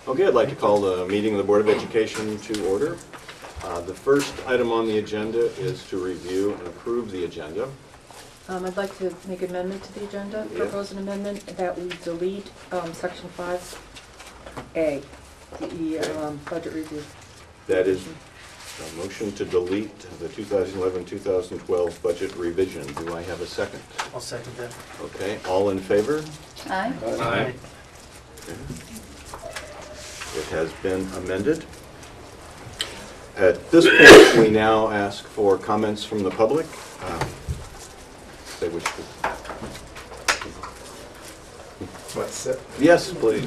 Okay, I'd like to call the meeting of the Board of Education to order. The first item on the agenda is to review and approve the agenda. I'd like to make an amendment to the agenda, propose an amendment that we delete section 5A, the budget review. That is a motion to delete the 2011-2012 budget revision. Do I have a second? I'll second that. Okay, all in favor? Aye. Aye. Okay. It has been amended. At this point, we now ask for comments from the public. They wish to. What's it? Yes, please.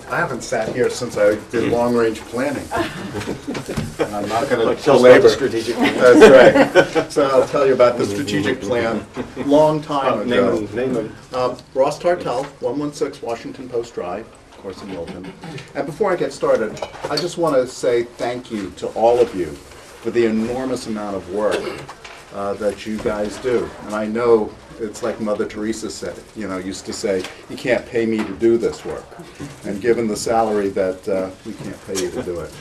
I haven't sat here since I did long-range planning. And I'm not going Like, to tell us about the belabor. strategic plan. That's right. So I'll tell you about the strategic plan. Long time ago. Name them. Ross Tartell, 116 Washington Post Drive, of course in Milton. And before I get started, I just want to say thank you to all of you for the enormous amount of work that you guys do. And I know it's like Mother Teresa said, used to say, you can't pay me to do this work. And given the salary that we can't pay you to do it.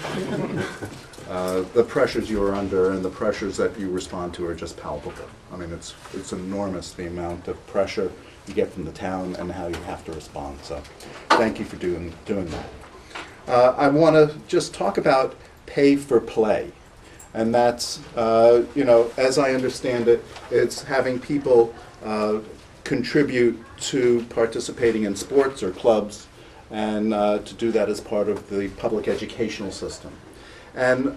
The pressures you are under and the pressures that you respond to are just palpable. I mean, it's enormous, the amount of pressure you get from the town and how you have to respond. So thank you for doing that. I want to just talk about pay for play. And that's, as I understand it, it's having people contribute to participating in sports or clubs, and to do that as part of the public educational system. And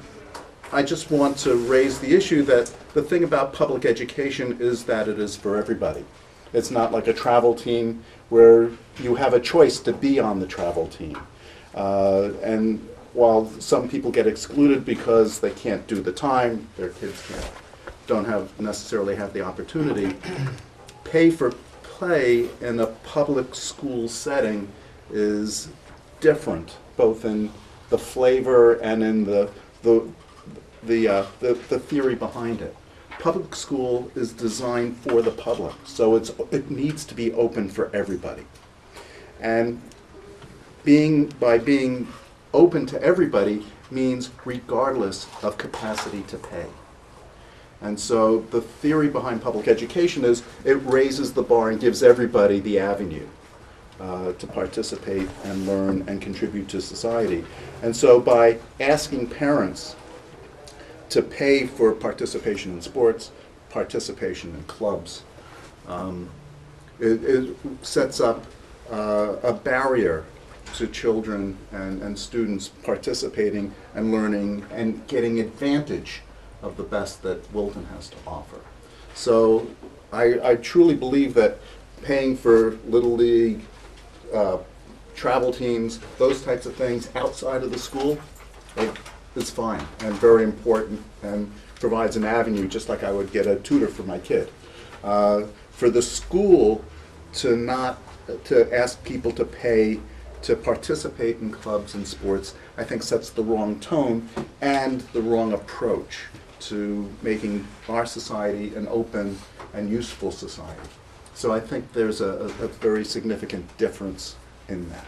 I just want to raise the issue that the thing about public education is that it is for everybody. It's not like a travel team where you have a choice to be on the travel team. And while some people get excluded because they can't do the time, their kids don't necessarily have the opportunity, pay for play in a public school setting is different, both in the flavor and in the theory behind it. Public school is designed for the public, so it needs to be open for everybody. And by being open to everybody means regardless of capacity to pay. And so the theory behind public education is it raises the bar and gives everybody the avenue to participate and learn and contribute to society. And so by asking parents to pay for participation in sports, participation in clubs, it sets up a barrier to children and students participating and learning and getting advantage of the best that Wilton has to offer. So I truly believe that paying for Little League, travel teams, those types of things outside of the school is fine and very important and provides an avenue, just like I would get a tutor for my kid. For the school to ask people to pay to participate in clubs and sports, I think sets the wrong tone and the wrong approach to making our society an open and useful society. So I think there's a very significant difference in that.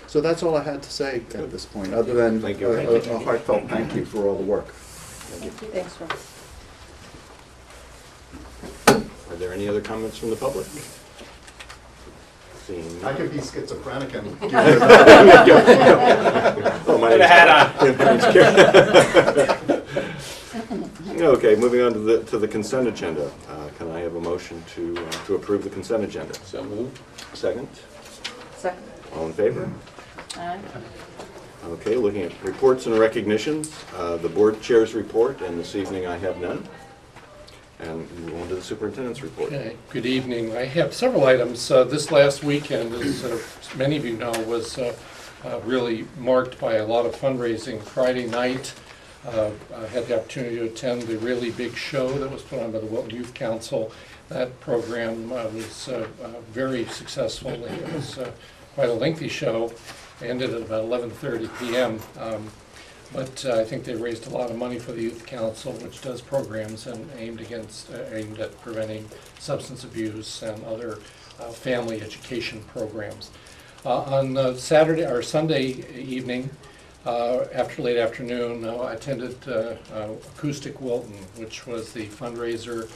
So that's all I had to say at this point, other than a heartfelt thank you for all the work. Thank you. Thanks, Rob. Are there any other comments from the public? I could be schizophrenic and give Oh, my Okay, moving on to the consent agenda. Can I have a motion to approve the consent agenda? So moved. Second? Second. All in favor? Aye. Okay, looking at reports and recognitions, the board chair's report, and this evening I have none. And move on to the superintendent's report. Okay, good evening. I have several items. This last weekend, as many of you know, was really marked by a lot of fundraising. Friday night, I had the opportunity to attend the really big show that was put on by the Wilton Youth Council. That program was very successful. It was quite a lengthy show. It ended at about 11:30 p.m. But I think they raised a lot of money for the Youth Council, which does programs and aimed at preventing substance abuse and other family education programs. On Saturday or Sunday evening, after late afternoon, I attended Acoustic Wilton, which was the fundraiser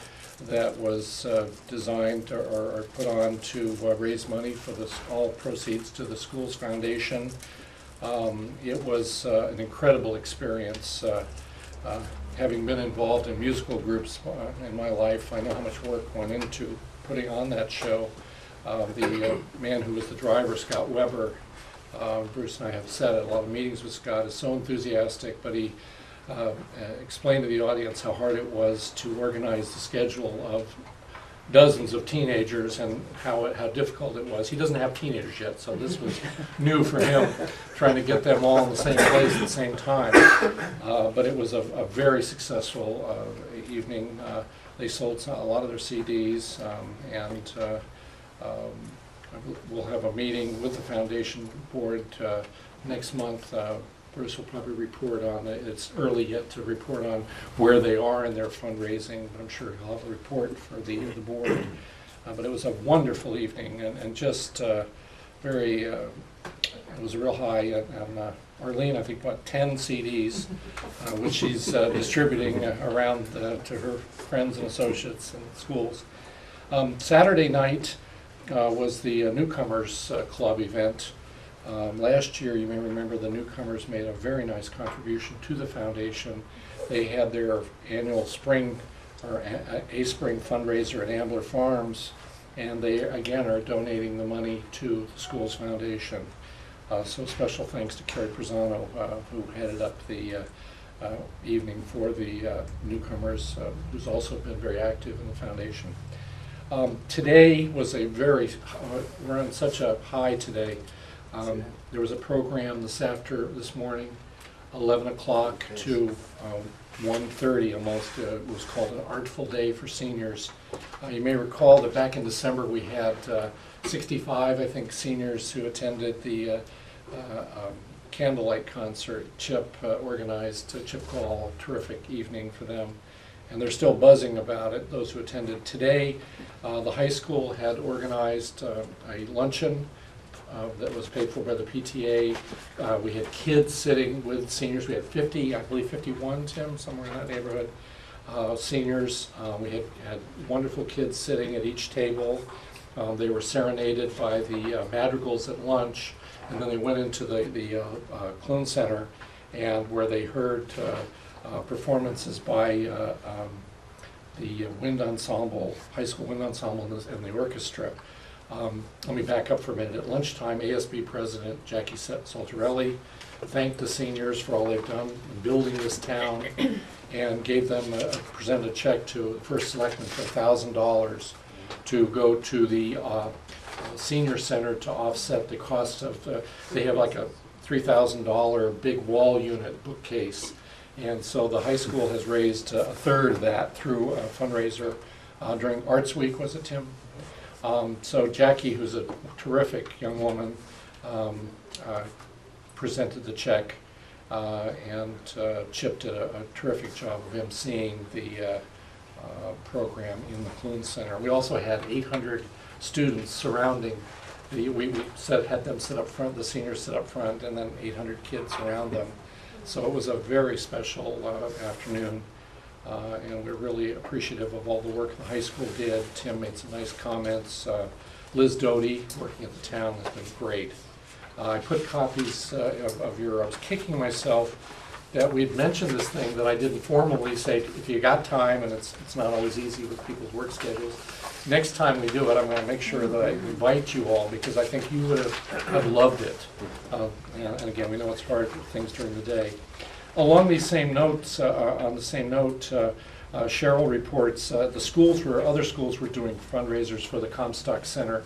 that was designed or put on to raise money for all proceeds to the school's foundation. It was an incredible experience. Having been involved in musical groups in my life, I know how much work went into putting on that show. The man who was the driver, Scott Weber, Bruce and I have said at a lot of meetings with Scott, is so enthusiastic, but he explained to the audience how hard it was to organize the schedule of dozens of teenagers and how difficult it was. He doesn't have teenagers yet, so this was new for him, trying to get them all in the same place at the same time. But it was a very successful evening. They sold a lot of their CDs, and we'll have a meeting with the foundation board next month. Bruce will probably report on it. It's early yet to report on where they are in their fundraising, but I'm sure he'll have a report for the board. But it was a wonderful evening, and just very, it was a real high. And Arlene, I think, bought 10 CDs, which she's distributing around to her friends and associates and schools. Saturday night was the Newcomers Club event. Last year, you may remember, the newcomers made a very nice contribution to the foundation. They had their annual spring or a spring fundraiser at Ambler Farms, and they again are donating the money to the school's foundation. So special thanks to Carrie Pisano, who headed up the evening for the newcomers, who's also been very active in the foundation. Today was a very, we're on such a high today. There was a program this morning, 11 o'clock to 1:30 almost. It was called an Artful Day for Seniors. You may recall that back in December we had 65, I think, seniors who attended the candlelight concert. Chip organized Chip Call, a terrific evening for them. And they're still buzzing about it, those who attended. Today, the high school had organized a luncheon that was paid for by the PTA. We had kids sitting with seniors. We had 50, I believe 51, Tim, somewhere in that neighborhood, seniors. We had wonderful kids sitting at each table. They were serenaded by the madrigals at lunch, and then they went into the Clune Center, and where they heard performances by the wind ensemble, high school wind ensemble, and the orchestra. Let me back up for a minute. At lunchtime, ASB President Jackie Saltarelli thanked the seniors for all they've done in building this town, and gave them presented a check to the first selectman for $1,000 to go to the senior center to offset the cost of they have like a $3,000 big wall unit bookcase, and so the high school has raised a third of that through a fundraiser during Arts Week, was it, Tim? So Jackie, who's a terrific young woman, presented the check, and Chip did a terrific job of emceeing the program in the Clune Center. We also had 800 students surrounding we had them sit up front, the seniors sit up front, and then 800 kids around them. So it was a very special afternoon. And we're really appreciative of all the work the high school did. Tim made some nice comments. Liz Doty, working at the town, has been great. I put copies of your, I was kicking myself that we'd mentioned this thing that I didn't formally say, if you got time, and it's not always easy with people's work schedules. Next time we do it, I'm going to make sure that I invite you all, because I think you would have loved it. And again, we know it's hard for things during the day. Along these same notes, on the same note, Cheryl reports other schools were doing fundraisers for the Comstock Center.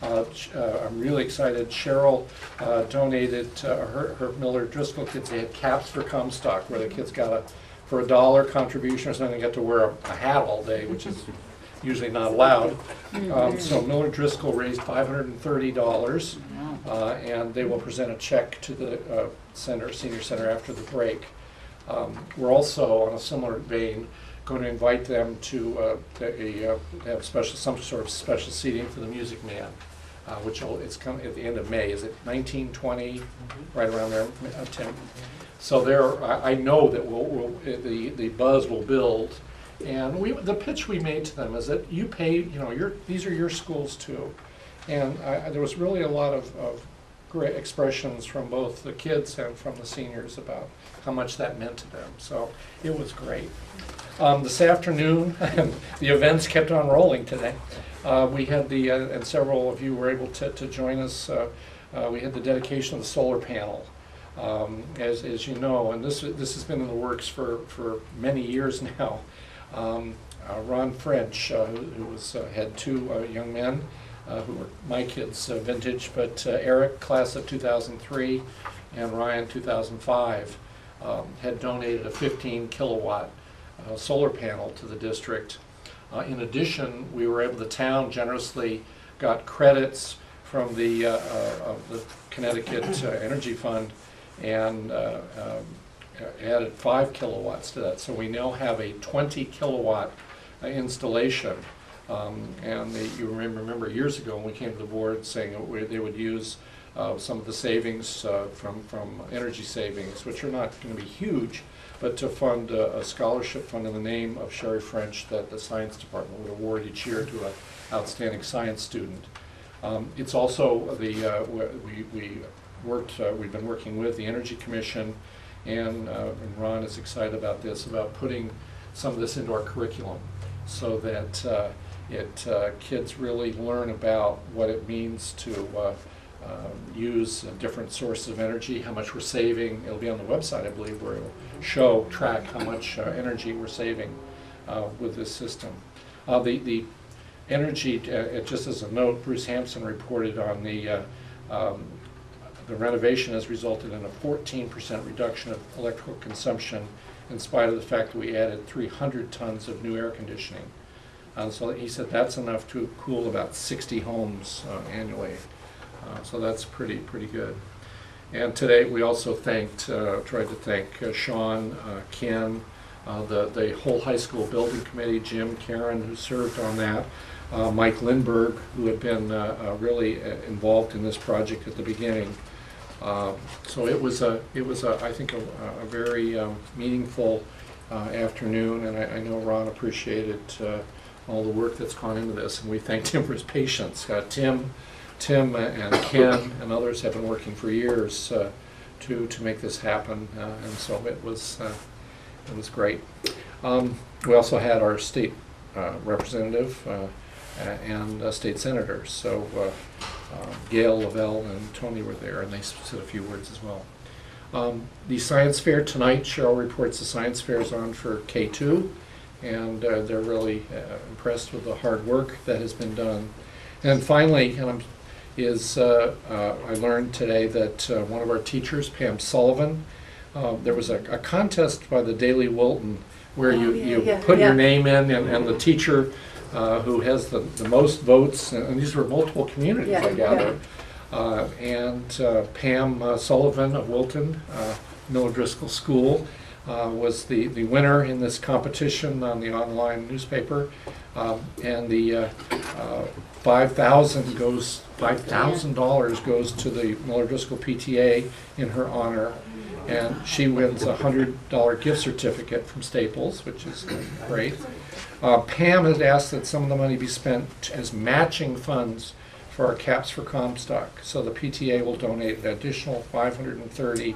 I'm really excited. Cheryl donated her Miller Driscoll kids. They had caps for Comstock, where the kids got for $1 contribution or something, they got to wear a hat all day, which is usually not allowed. So Miller Driscoll raised $530, and they will present a check to the senior center after the break. We're also, on a similar vein, going to invite them to have some sort of special seating for the Music Man. it's coming at the end of May. Is it 19, 20, right around there, Tim? So there, I know that the buzz will build. And the pitch we made to them is that you pay, these are your schools too. And there was really a lot of great expressions from both the kids and from the seniors about how much that meant to them. So it was great. This afternoon, the events kept on rolling today. We had and several of you were able to join us, we had the dedication of the solar panel. As you know, and this has been in the works for many years now. Ron French, who had two young men who were my kids' vintage, but Eric, class of 2003, and Ryan, 2005, had donated a 15 kilowatt solar panel to the district. In addition, the town generously got credits from the Connecticut Energy Fund and added 5 kilowatts to that. So we now have a 20 kilowatt installation. And you remember years ago when we came to the board saying they would use some of the savings from energy savings, which are not going to be huge, but to fund a scholarship fund in the name of Sherry French that the science department would award each year to an outstanding science student. It's also we've been working with the Energy Commission, and Ron is excited about this, about putting some of this into our curriculum so that kids really learn about what it means to use different sources of energy, how much we're saving. It'll be on the website, I believe, where it'll track how much energy we're saving with this system. The energy, just as a note, Bruce Hampson reported on the renovation has resulted in a 14% reduction of electrical consumption in spite of the fact that we added 300 tons of new air conditioning. So he said that's enough to cool about 60 homes annually. So that's pretty good. And today we also tried to thank Sean, Ken, the whole high school building committee, Jim, Karen, who served on that, Mike Lindberg, who had been really involved in this project at the beginning. So it was I think a very meaningful afternoon, and I know Ron appreciated all the work that's gone into this, and we thanked him for his patience. Tim and Ken and others have been working for years to make this happen, and so it was great. We also had our state representative and state senators. So Gail, Lavelle, and Tony were there, and they said a few words as well. The science fair tonight, Cheryl reports the science fair is on for K2, and they're really impressed with the hard work that has been done. And finally, I learned today that one of our teachers, Pam Sullivan, there was a contest by the Daily Wilton where you put your name in, and the teacher who has the most votes, and these were multiple communities, I gather, and Pam Sullivan of Wilton, Miller Driscoll School, was the winner in this competition on the online newspaper, and the $5,000 goes to the Miller Driscoll PTA in her honor, and she wins a $100 gift certificate from Staples, which is great. Pam has asked that some of the money be spent as matching funds for our Caps for Comstock, so the PTA will donate an additional $530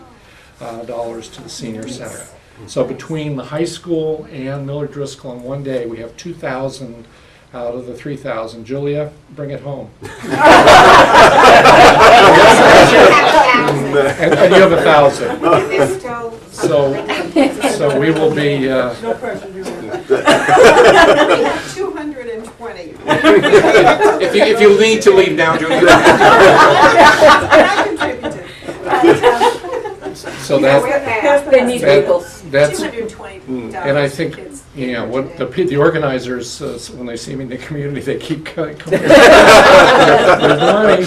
to the senior center. So between the high school and Miller Driscoll in one day, we have 2,000 out of the 3,000. Julia, bring it home. and you have 1,000. So we will be. No pressure, Julia. 220. if you need to leave now, Julia. I contributed. So they need people. That's, $220. and I think what the organizers when they see me in the community, they keep coming with money,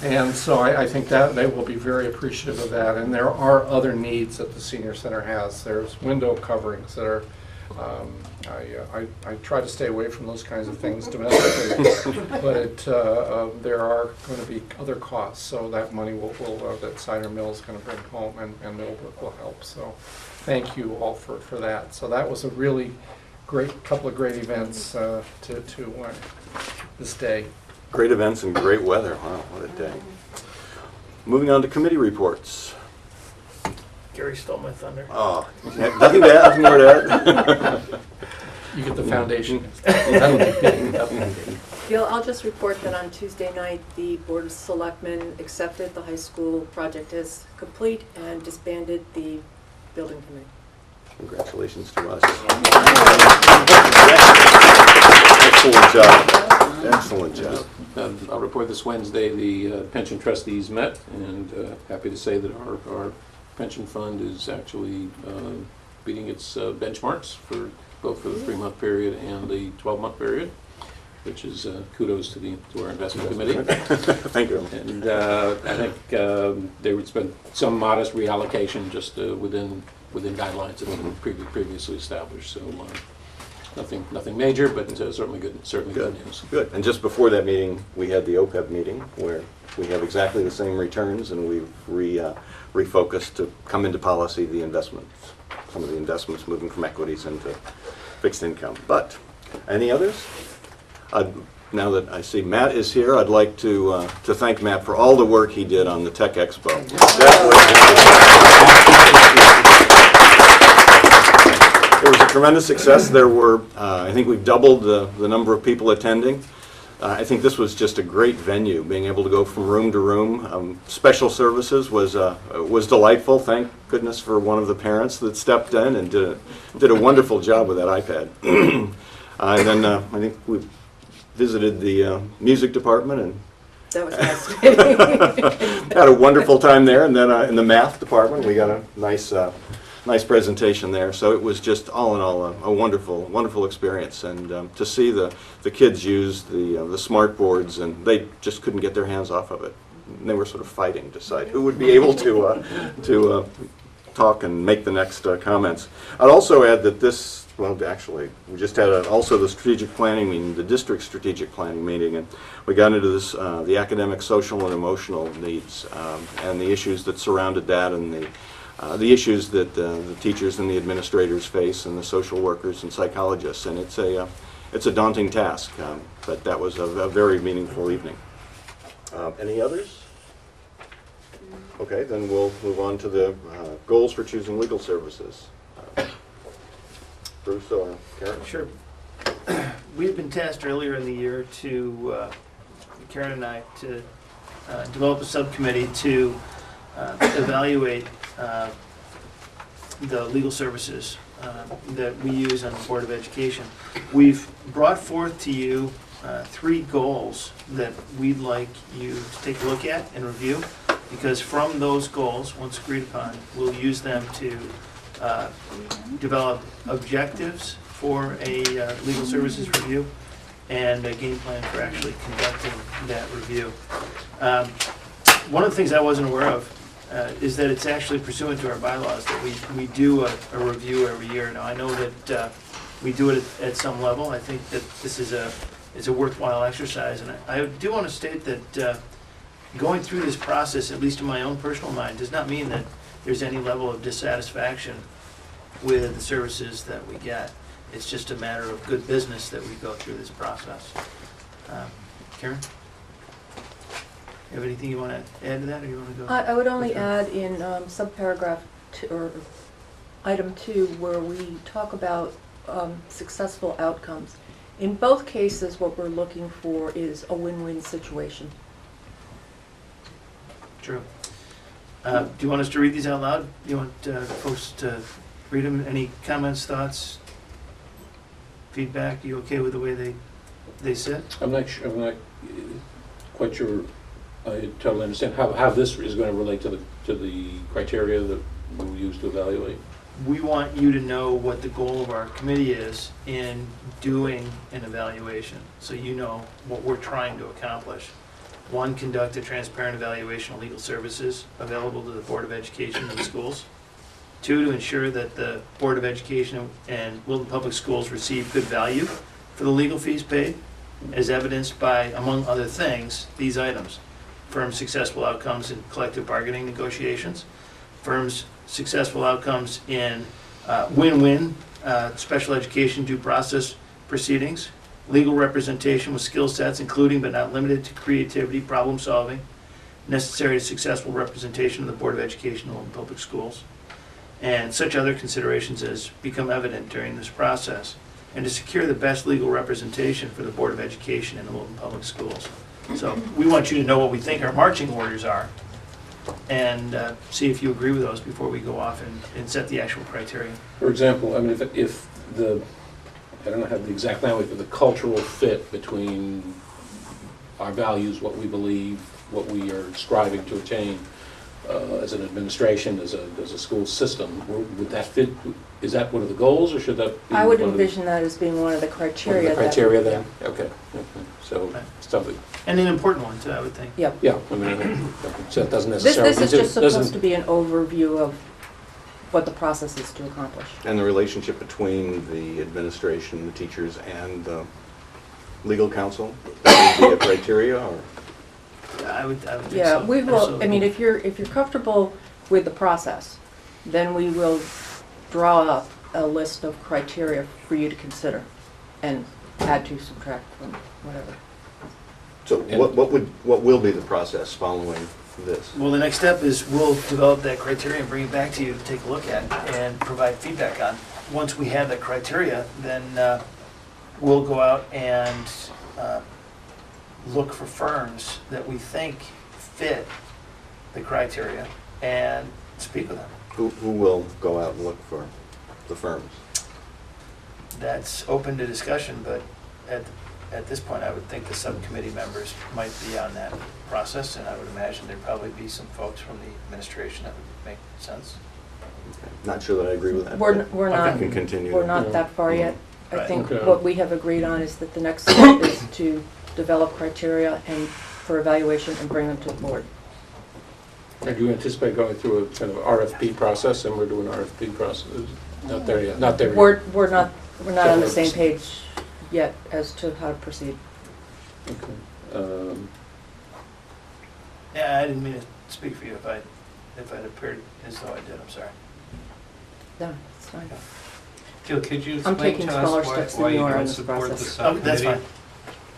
and so I think that they will be very appreciative of that. And there are other needs that the senior center has. There's window coverings that are I try to stay away from those kinds of things domestically, but there are going to be other costs, so that money that Cider Mill is going to bring home and Millbrook will help. So thank you all for that. So that was a really couple of great events to this day. Great events and great weather. Wow, what a day. Moving on to committee reports. Gary stole my thunder. Oh, nothing to add, nothing more to add? You get the foundation. That'll be big. That'll be big. Gil, I'll just report that on Tuesday night, the Board of Selectmen accepted the high school project as complete and disbanded the building committee. Congratulations to us. Excellent job. Excellent job. I'll report this Wednesday, the pension trustees met, and happy to say that our pension fund is actually beating its benchmarks for both for the 3-month period and the 12-month period, which is kudos to our investment committee. Thank you. And I think there's been some modest reallocation just within guidelines that have been previously established. So nothing major, but certainly good news. Good. And just before that meeting, we had the OPEB meeting where we have exactly the same returns, and we've refocused to come into policy the investments, some of the investments moving from equities into fixed income. But any others? Now that I see Matt is here, I'd like to thank Matt for all the work he did on the Tech Expo. It was a tremendous success. There were, I think we've doubled the number of people attending. I think this was just a great venue, being able to go from room to room. Special services was delightful. Thank goodness for one of the parents that stepped in and did a wonderful job with that iPad. And then I think we visited the music department and That was fascinating. had a wonderful time there. And then in the math department, we got a nice presentation there. So it was just all in all a wonderful experience. And to see the kids use the smart boards, and they just couldn't get their hands off of it. And they were sort of fighting to decide who would be able to talk and make the next comments. I'd also add that this, well, actually, we just had also the strategic planning meeting, the district strategic planning meeting, and we got into this, the academic, social, and emotional needs, and the issues that surrounded that, and the issues that the teachers and the administrators face, and the social workers and psychologists. And it's a daunting task, but that was a very meaningful evening. Any others? Okay, then we'll move on to the goals for choosing legal services. Bruce or Karen? Sure. We had been tasked earlier in the year to, Karen and I, to develop a subcommittee to evaluate the legal services that we use on the Board of Education. We've brought forth to you 3 goals that we'd like you to take a look at and review, because from those goals, once agreed upon, we'll use them to develop objectives for a legal services review and a game plan for actually conducting that review. One of the things I wasn't aware of is that it's actually pursuant to our bylaws that we do a review every year. Now, I know that we do it at some level. I think that this is a worthwhile exercise, and I do want to state that going through this process, at least in my own personal mind, does not mean that there's any level of dissatisfaction with the services that we get. It's just a matter of good business that we go through this process. Karen? You have anything you want to add to that, or you want to go? I would only add in subparagraph 2, or item 2, where we talk about successful outcomes. In both cases, what we're looking for is a win-win situation. True. Do you want us to read these out loud? Do you want folks to read them? Any comments, thoughts, feedback? You okay with the way they sit? I'm not quite sure I totally understand how this is going to relate to the criteria that we use to evaluate. We want you to know what the goal of our committee is in doing an evaluation, so you know what we're trying to accomplish. 1, conduct a transparent evaluation of legal services available to the Board of Education and the schools. 2, to ensure that the Board of Education and Wilton Public Schools receive good value for the legal fees paid, as evidenced by, among other things, these items. Firm's successful outcomes in collective bargaining negotiations, firm's successful outcomes in win-win special education due process proceedings, legal representation with skill sets including but not limited to creativity, problem solving, necessary to successful representation of the Board of Education and Wilton Public Schools, and such other considerations as become evident during this process, and to secure the best legal representation for the Board of Education and the Wilton Public Schools. So we want you to know what we think our marching orders are, and see if you agree with those before we go off and set the actual criteria. For example, I mean, if the, I don't have the exact language, but the cultural fit between our values, what we believe, what we are striving to attain as an administration, as a school system, would that fit? Is that one of the goals, or should that be? I would one of the- envision that as being one of the one of criteria. the that- criteria then? Okay, so Right. something, And an important one too, I would think. Yep. yeah, I mean, so it doesn't This necessarily. is just supposed doesn't- to be an overview of what the process is to accomplish. And the relationship between the administration, the teachers, and the legal counsel, that would be a criteria, or? I would think so. Yeah, we will, I absolutely. mean, if you're comfortable with the process, then we will draw up a list of criteria for you to consider and add to, subtract from, whatever. So what will be the process following this? Well, the next step is we'll develop that criteria and bring it back to you to take a look at and provide feedback on. Once we have that criteria, then we'll go out and look for firms that we think fit the criteria and speak with them. Who will go out and look for the firms? That's open to discussion, but at this point, I would think the subcommittee members might be on that process, and I would imagine there'd probably be some folks from the administration that would make sense. Not sure that I agree with that. We're but not, I can continue. we're not that far yet. I Right. think Okay. what we have agreed on is that the next step is to develop criteria and for evaluation and bring them to the board. And do you anticipate going through a kind of RFP process, and we're doing RFP process? Not there yet, not there yet. We're not on the same page yet as to how to proceed. Okay. Yeah, I didn't mean to speak for you if I'd appeared as though I did, I'm sorry. No, it's fine. Jill, could you I'm explain taking to smaller us steps than why you you are in don't this support the process. Oh, that's subcommittee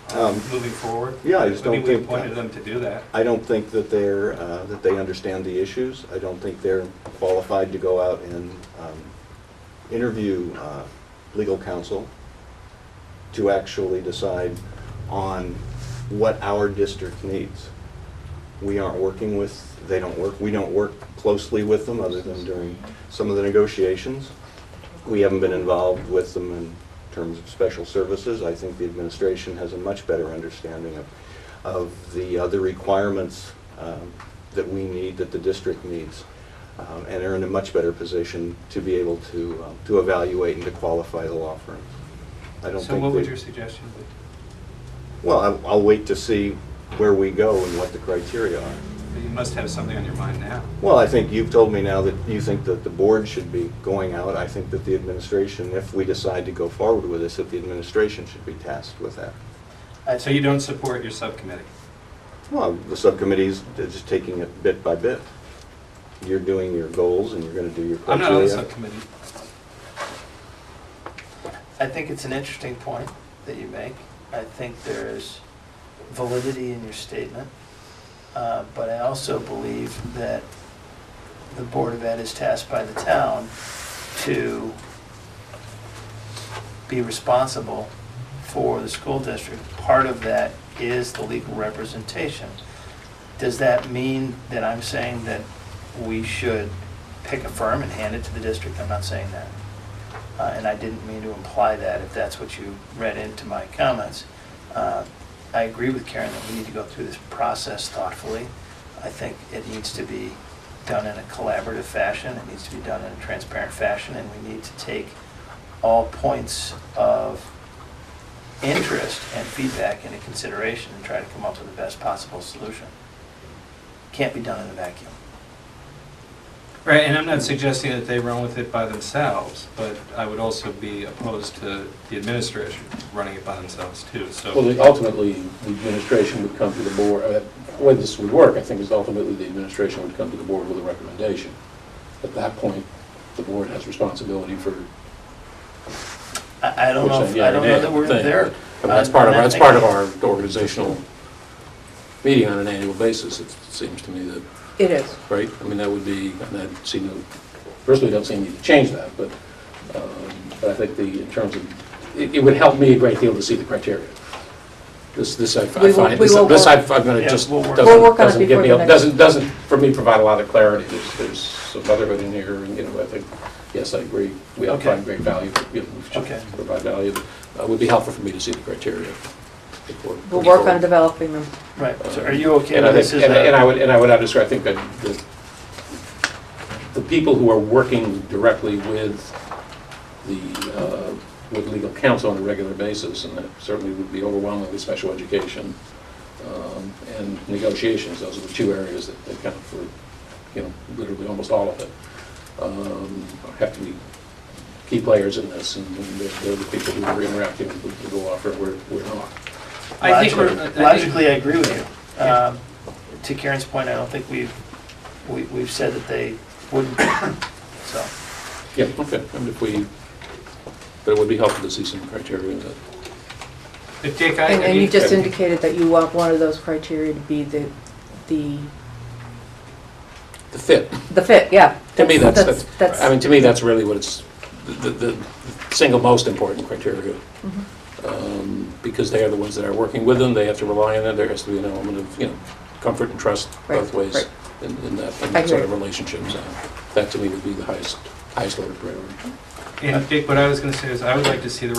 fine. moving forward? Yeah, I just don't We think, appointed them to do that. I don't think that that they understand the issues. I don't think they're qualified to go out and interview legal counsel to actually decide on what our district needs. We aren't working with, we don't work closely with them other than during some of the negotiations. We haven't been involved with them in terms of special services. I think the administration has a much better understanding of the other requirements that we need, that the district needs, and are in a much better position to be able to evaluate and to qualify the law firms. I don't So think what would they- your suggestion be? Well, I'll wait to see where we go and what the criteria are. You must have something on your mind now. Well, I think you've told me now that you think that the board should be going out. I think that the administration, if we decide to go forward with this, that the administration should be tasked with that. So you don't support your subcommittee? Well, the subcommittee's just taking it bit by bit. You're doing your goals and you're going to do your I'm criteria. not on the subcommittee. I think it's an interesting point that you make. I think there's validity in your statement, but I also believe that the Board of Ed is tasked by the town to be responsible for the school district. Part of that is the legal representation. Does that mean that I'm saying that we should pick a firm and hand it to the district? I'm not saying that. And I didn't mean to imply that, if that's what you read into my comments. I agree with Karen that we need to go through this process thoughtfully. I think it needs to be done in a collaborative fashion, it needs to be done in a transparent fashion, and we need to take all points of interest and feedback into consideration and try to come up with the best possible solution. Can't be done in a vacuum. Right, and I'm not suggesting that they run with it by themselves, but I would also be opposed to the administration running it by themselves too, so. Well, ultimately, the administration would come to the board, the way this would work, I think, is ultimately the administration would come to the board with a recommendation. At that point, the board has responsibility for. I don't know, Which, yeah, I don't know that we're thing. there. I mean, that's part of our organizational meeting on an annual basis, it seems to me that, It is. right? I mean, that would be, and I see no, personally don't see any need to change that, but I think in terms of, it would help me a great deal to see the criteria. This I We will- find, we will this work- I'm gonna Yeah, just, we'll work- We'll work on it doesn't give before me, the next- doesn't, for me, provide a lot of clarity. There's some motherhood in here, and, I think, yes, I agree, we have to Okay. find great value, we should Okay. provide value. It would be helpful for me to see the criteria before. We'll work on developing them. Right, so are you okay And with I this? think, as a- and I would underscore, I think that the people who are working directly with with legal counsel on a regular basis, and that certainly would be overwhelmingly special education and negotiations, those are the two areas that account for, literally almost all of it, have to be key players in this, and they're the people who are interacting with the law firm, we're not. I think Logically, I agree with you. To Karen's point, I don't think we've said that they wouldn't, so. Yeah, okay, and but it would be helpful to see some criteria that. But Dick, And you just okay. indicated that you want one of those criteria to be the The fit. fit, yeah. To me, that's, That's- I mean, to me, that's really what it's, the single most important criteria. Because they are the ones that are working with them, they have to rely on them, there has to be an element of, comfort and trust Right, both ways right. in that I sort agree. of relationship. So that to me would be the highest order priority. And Dick, what I was gonna say is, I would like to see the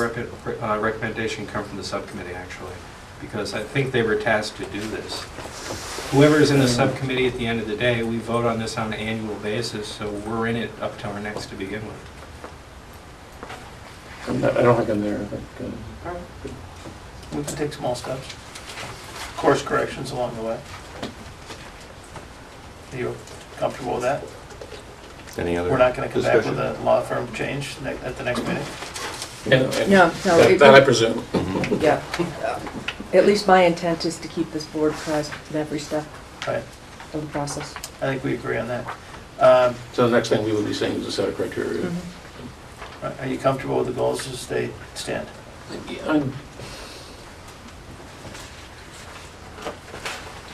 recommendation come from the subcommittee, actually, because I think they were tasked to do this. Whoever is in the subcommittee at the end of the day, we vote on this on an annual basis, so we're in it up to our next to begin with. I don't think I'm there, I think. We can take small steps. Course corrections along the way. Are you comfortable with that? Any other We're not going to come back with discussion? a law firm change at the next meeting? And No, that I presume. yeah. At least my intent is to keep this board apprised in every step Right, of the process. I think we agree on that. So the next thing we would be saying is a set of criteria. Are you comfortable with the goals as they stand?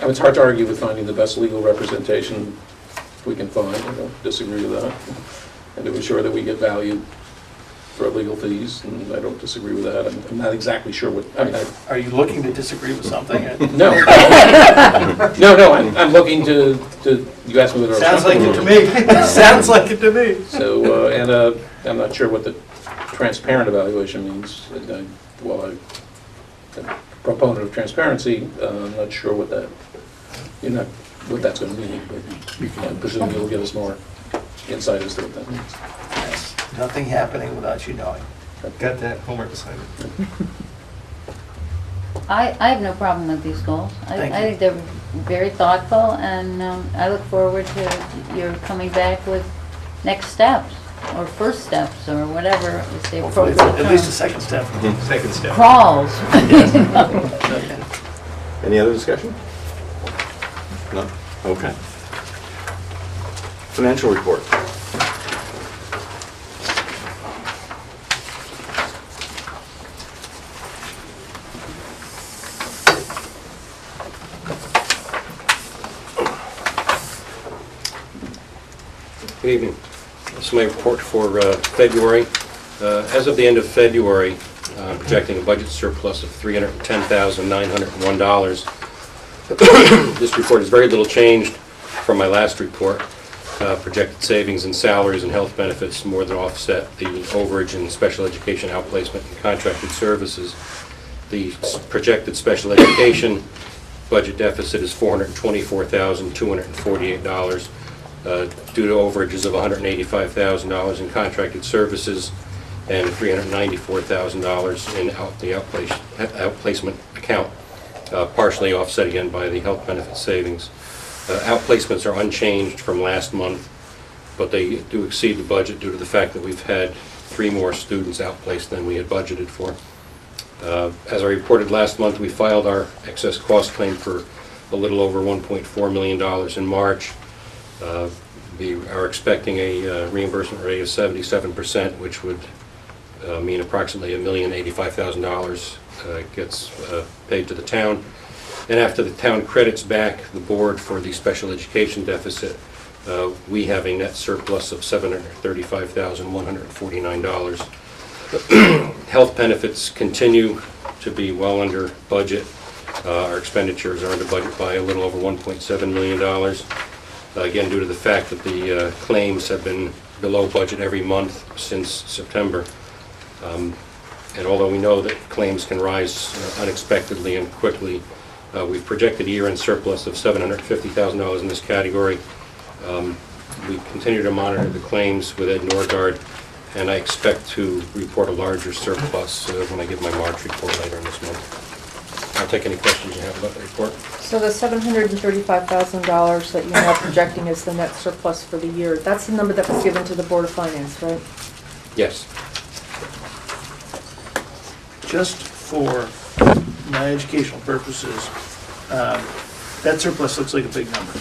It's hard to argue with finding the best legal representation we can find. I don't disagree with that. And to ensure that we get value for our legal fees, and I don't disagree with that. I'm not exactly sure what, I mean, Are you looking to disagree with something? no. No, I'm looking to, you asked me whether I was. Sounds like it to me. Sounds like it to me. So, and I'm not sure what the transparent evaluation means. While I'm a proponent of transparency, I'm not sure what what that's going to mean, but I presume you'll give us more insight as to what that means. Yes, nothing happening without you knowing. Got that homework assignment. I have no problem with these goals. Thank I you. think they're very thoughtful, and I look forward to your coming back with next steps, or first steps, or whatever is the Hopefully, appropriate it's at least a term. second step. Second step. Crawls. Any other discussion? No? Okay. Financial report. Good evening. This is my report for February. As of the end of February, projecting a budget surplus of $310,901. This report has very little changed from my last report. Projected savings in salaries and health benefits more than offset the overage in special education outplacement and contracted services. The projected special education budget deficit is $424,248. Due to overages of $185,000 in contracted services and $394,000 in the outplacement account, partially offset again by the health benefit savings. Outplacements are unchanged from last month, but they do exceed the budget due to the fact that we've had 3 more students outplaced than we had budgeted for. As I reported last month, we filed our excess cost claim for a little over $1.4 million in March. We are expecting a reimbursement rate of 77%, which would mean approximately $1,085,000 gets paid to the town. And after the town credits back the board for the special education deficit, we have a net surplus of $735,149. Health benefits continue to be well under budget. Our expenditures are under budget by a little over $1.7 million. Again, due to the fact that the claims have been below budget every month since September. And although we know that claims can rise unexpectedly and quickly, we've projected a year-end surplus of $750,000 in this category. We continue to monitor the claims with Ed Norgard, and I expect to report a larger surplus when I give my March report later in this month. I'll take any questions you have about the report. So the $735,000 that you're now projecting as the net surplus for the year, that's the number that was given to the Board of Finance, right? Yes. Just for my educational purposes, that surplus looks like a big number.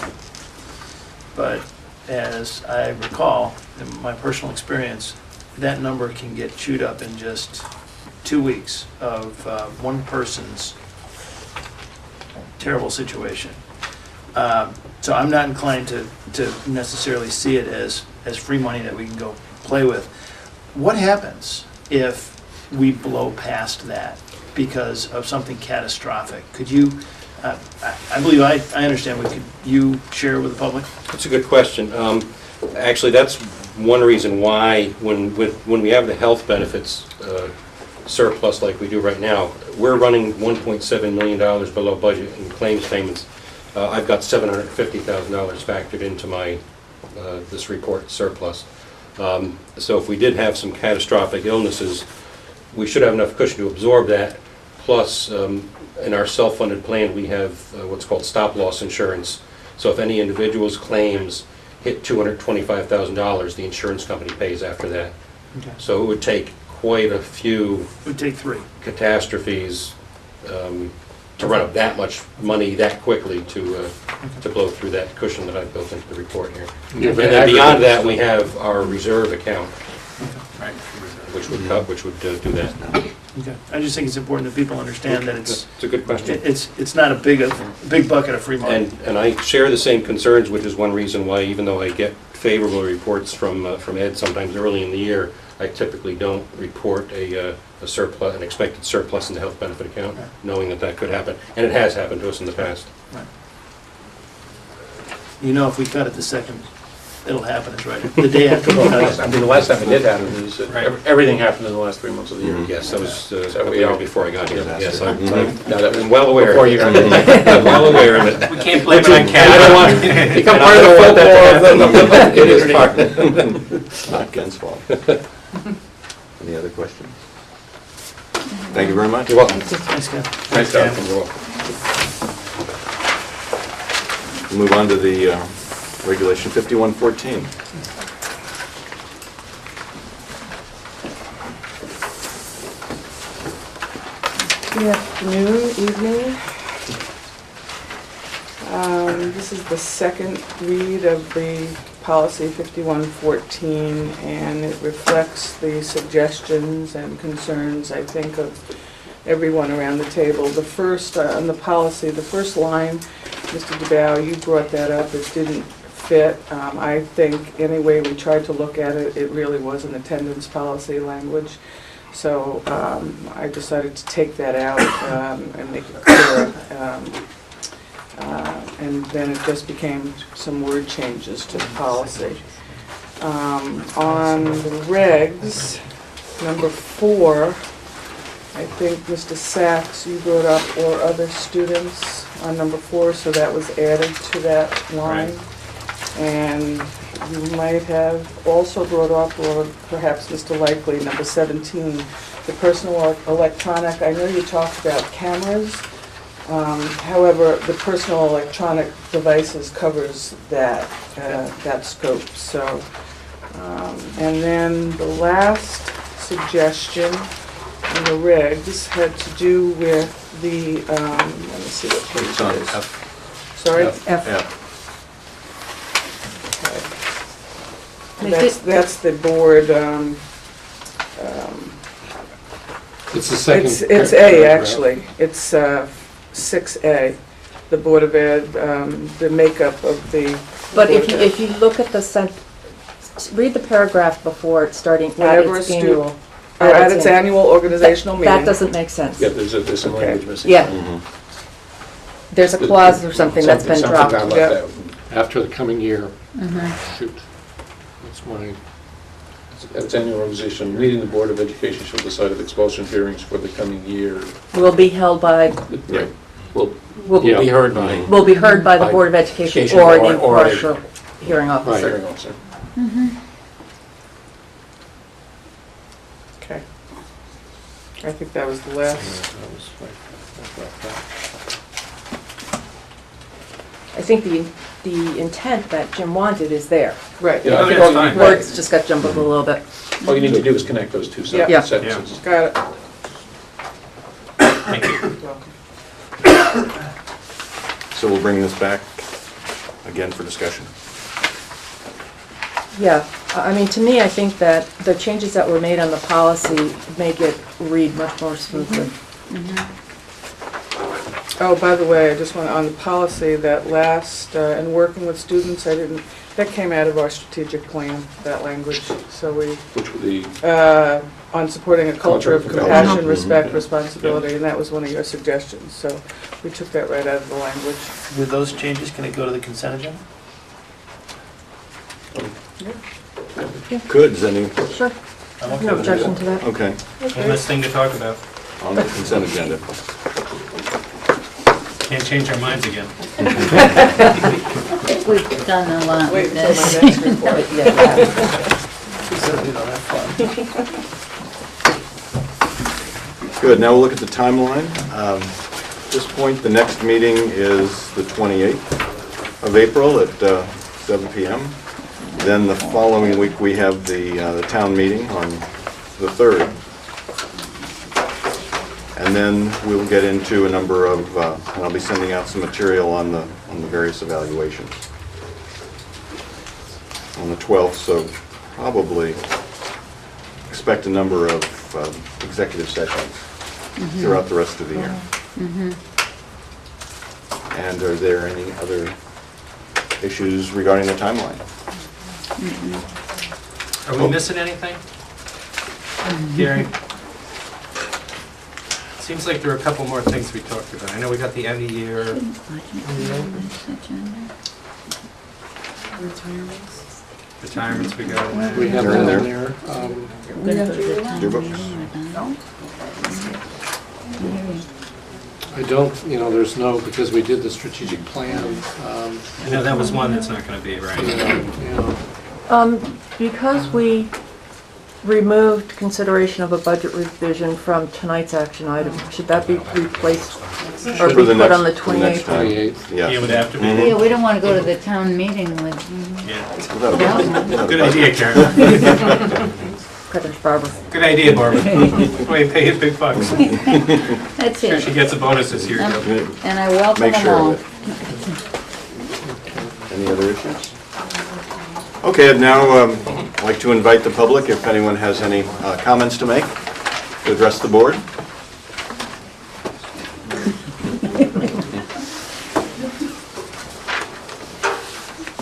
But as I recall, in my personal experience, that number can get chewed up in just 2 weeks of one person's terrible situation. So I'm not inclined to necessarily see it as free money that we can go play with. What happens if we blow past that because of something catastrophic? Could you, I believe I understand, could you share with the public? That's a good question. Actually, that's one reason why when we have the health benefits surplus like we do right now, we're running $1.7 million below budget in claims payments. I've got $750,000 factored into my this report surplus. So if we did have some catastrophic illnesses, we should have enough cushion to absorb that. Plus, in our self-funded plan, we have what's called stop-loss insurance. So if any individual's claims hit $225,000, the insurance company pays after that. Okay. So it would take quite a few It would take 3. catastrophes to run up that much money that quickly to blow through that cushion that I've built into the report here. Yeah, And then beyond that, we have our reserve account, which would do that. Okay. I just think it's important that people understand that it's a good question. it's not a big bucket of free money. And I share the same concerns, which is one reason why, even though I get favorable reports from Ed sometimes early in the year, I typically don't report a surplus, an expected surplus in the health benefit account, Right. knowing that that could happen. And it has happened to us in the past. Right. You know, if we cut it the second, it'll happen, it's right, the day after we cut it. I mean, the last time it did happen is that everything happened in the last 3 months of the year. Yes, that was So a we year are- before I got here. Yes, I'm Now, that was well aware. Before you got I'm well aware of it. We can't blame it on And I don't want Ken. to become part of the folklore of the It is part. It's not Ken's fault. Any other questions? Thank you very much. You're welcome. Thanks, Ken. Nice job. You're welcome. We'll move on to the Regulation 5114. Good afternoon, evening. This is the second read of the policy 5114, and it reflects the suggestions and concerns, I think, of everyone around the table. The first, on the policy, the first line, Mr. DeBow, you brought that up, it didn't fit. I think, anyway, we tried to look at it, it really was an attendance policy language. So I decided to take that out and make it clearer. And then it just became some word changes to the policy. On the regs, number 4, I think Mr. Sachs, you brought up or other students on number 4, so that was added to that line. And you might have also brought up, or perhaps Mr. Likely, number 17, the personal electronic. I know you talked about cameras. However, the personal electronic devices covers that scope, so. And then the last suggestion in the regs had to do with the, let me see what page It's on it is. F. Sorry? F. F. That's the board, It's the second. it's A, actually. It's 6A, the Board of Ed, the makeup of the. But Board of Ed. if you look at the read the paragraph before it, starting at Whenever its a stu- annual. Or at its annual organizational meeting. That doesn't make sense. Yeah, there's some Okay. language missing. Yeah. Mhm. There's a clause or something that's been Something dropped. got left Yeah. out. After the coming year. Mhm. Shoot. That's my, At its annual organization meeting, the Board of Education shall decide if expulsion hearings for the coming year. Will be held by, Yeah. Will will Yeah. be heard by will be heard by the By Board of Education Education or or- an or a- impartial hearing officer. hearing officer. Okay. I think that was the last. I think the intent that Jim wanted is there. Right. Yeah, I Oh, think that's all- fine. Words just got jumbled a little bit. all you need to do is connect those two Yeah. sentences. Got it. Thank you. Welcome. So we'll bring this back again for discussion. Yeah, I mean, to me, I think that the changes that were made on the policy make it read much more smoothly. Oh, by the way, I just want, on the policy, that last, in working with students, that came out of our strategic plan, that language. So we, Which would be, on supporting a culture of Culture of compassion, compassion. respect, responsibility, and that was one of your suggestions. So we took that right out of the language. With those changes, can it go to the consent agenda? Good, is any, Sure, I'm okay no with objection that. to that. okay, One less thing to talk about. on the consent agenda. Can't change our minds again. We've done a lot Wait with until my this. next report. But yeah, We certainly don't have fun. Good, now we'll look at the timeline. At this point, the next meeting is the 28th of April at 7 PM. Then the following week, we have the town meeting on the 3rd. And then we'll get into a number of, and I'll be sending out some material on the various evaluations on the 12th, so probably expect a number of executive sessions throughout the rest of the year. And are there any other issues regarding the timeline? Are we missing anything? Gary? Seems like there are a couple more things we talked about. I know we got the end of year. Retirements we got in there. we have They're in that in there. there. Yearbooks? I don't, there's no, because we did the strategic plan. I know that was one that's not gonna be, right? Because we removed consideration of a budget revision from tonight's action item, should that be replaced or For be the put next- on the for the next 28th? time. 28th. Yeah, it Yeah. would have to be. Mhm. Yeah, we don't want to go to the town meeting with, Yeah. Without a budget- without a Good budget. idea, Karen. Credit Barbara. Good idea, Barbara. That's why you pay his big bucks. that's Sure she it. gets a bonus this year, too. Good. And I welcome Make them sure all. of it. Any other issues? Okay, I'd now like to invite the public, if anyone has any comments to make, to address the board.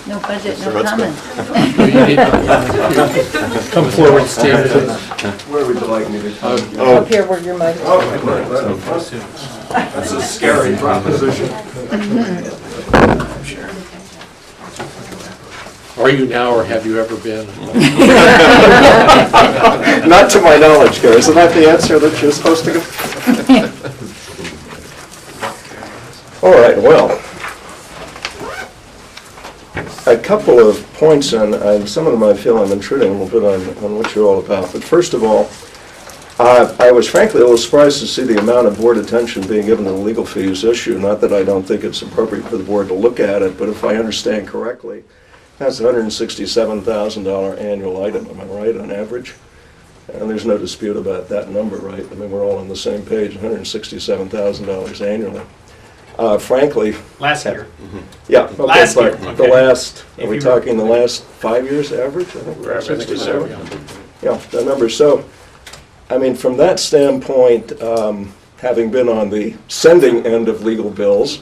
No budget, Mr. no Hudspeth. comment. Come forward, Steve. Where would you like me to come? Up Oh, here where your mic is. That's a scary proposition. Are you now, or have you ever been? Not to my knowledge, Gary. Isn't that the answer that you're supposed to give? All right, well, a couple of points, and some of them I feel I'm intruding a little bit on what you're all about. But first of all, I was frankly a little surprised to see the amount of board attention being given to the legal fees issue. Not that I don't think it's appropriate for the board to look at it, but if I understand correctly, that's a $167,000 annual item, am I right, on average? And there's no dispute about that number, right? I mean, we're all on the same page, $167,000 annually. Frankly... Last year. Yeah, okay, Last year, but the okay. last, are If we you talking the last 5 years average? I think we're at 67. Yeah, the number. So, I mean, from that standpoint, having been on the sending end of legal bills,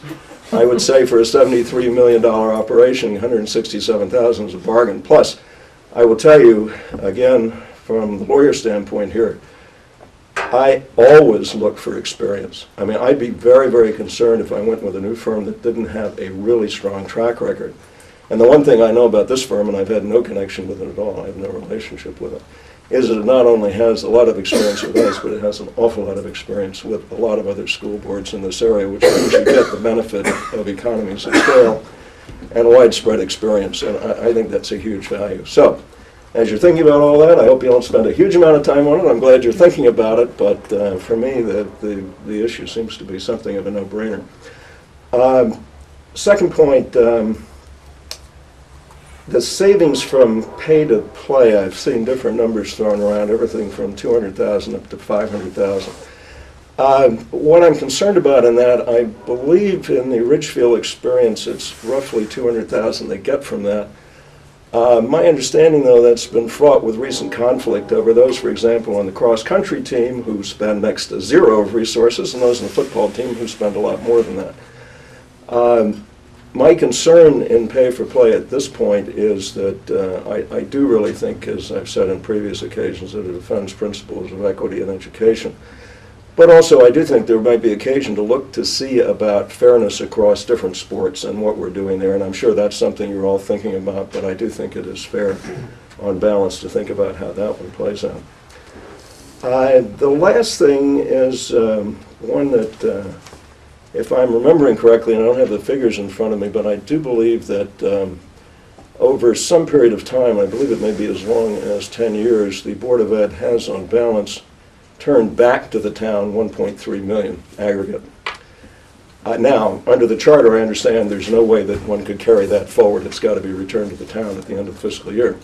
I would say for a $73 million operation, $167,000 is a bargain. Plus, I will tell you, again, from the lawyer standpoint here, I always look for experience. I mean, I'd be very, very concerned if I went with a new firm that didn't have a really strong track record. And the one thing I know about this firm, and I've had no connection with it at all, I have no relationship with it, is that it not only has a lot of experience with us, but it has an awful lot of experience with a lot of other school boards in this area, which means you get the benefit of economies of scale and widespread experience, and I think that's a huge value. So, as you're thinking about all that, I hope you don't spend a huge amount of time on it. I'm glad you're thinking about it, but for me, the issue seems to be something of a no-brainer. Second point, the savings from pay to play, I've seen different numbers thrown around, everything from $200,000 up to $500,000. What I'm concerned about in that, I believe in the Ridgefield experience, it's roughly $200,000 they get from that. My understanding, though, that's been fraught with recent conflict over those, for example, on the cross-country team who spend next to zero of resources, and those on the football team who spend a lot more than that. My concern in pay for play at this point is that I do really think, as I've said on previous occasions, that it offends principles of equity in education. But also, I do think there might be occasion to look to see about fairness across different sports and what we're doing there, and I'm sure that's something you're all thinking about, but I do think it is fair on balance to think about how that one plays out. The last thing is one that, if I'm remembering correctly, and I don't have the figures in front of me, but I do believe that over some period of time, I believe it may be as long as 10 years, the Board of Ed has on balance turned back to the town 1.3 million aggregate. Now, under the charter, I understand there's no way that one could carry that forward. It's got to be returned to the town at the end of the fiscal year.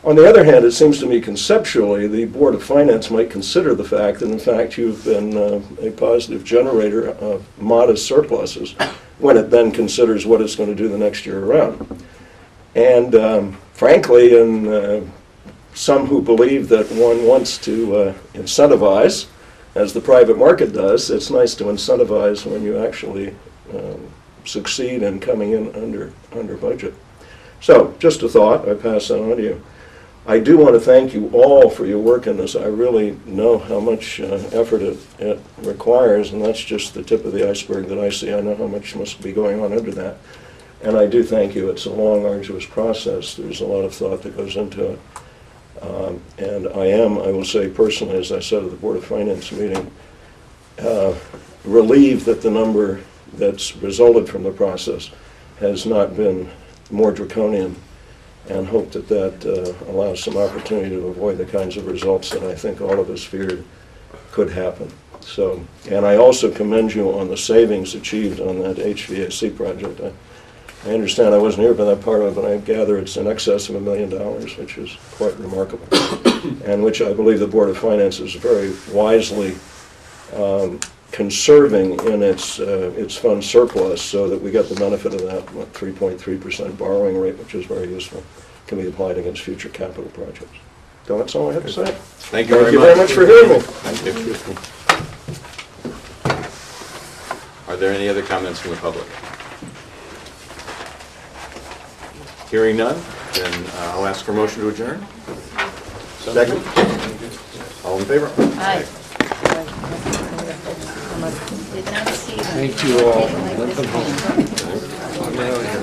On the other hand, it seems to me conceptually the Board of Finance might consider the fact that in fact you've been a positive generator of modest surpluses when it then considers what it's going to do the next year around. And frankly, in some who believe that one wants to incentivize, as the private market does, it's nice to incentivize when you actually succeed in coming in under budget. So, just a thought, I pass that on to you. I do want to thank you all for your work in this. I really know how much effort it requires, and that's just the tip of the iceberg that I see. I know how much must be going on under that. And I do thank you. It's a long, arduous process. There's a lot of thought that goes into it. And I will say personally, as I said at the Board of Finance meeting, relieved that the number that's resulted from the process has not been more draconian, and hope that that allows some opportunity to avoid the kinds of results that I think all of us feared could happen. So, and I also commend you on the savings achieved on that HVAC project. I understand I wasn't here for that part of it, but I gather it's in excess of $1 million, which is quite remarkable, and which I believe the Board of Finance is very wisely conserving in its fund surplus, so that we get the benefit of that 3.3% borrowing rate, which is very useful, can be applied against future capital projects. So that's all I have to say. Thank you Thank you very much for hearing me. Thank you. Are there any other comments from the public? Hearing none, then I'll ask for a motion to adjourn. Second? All in favor? Aye. Did not see them. Thank you all. Like this one.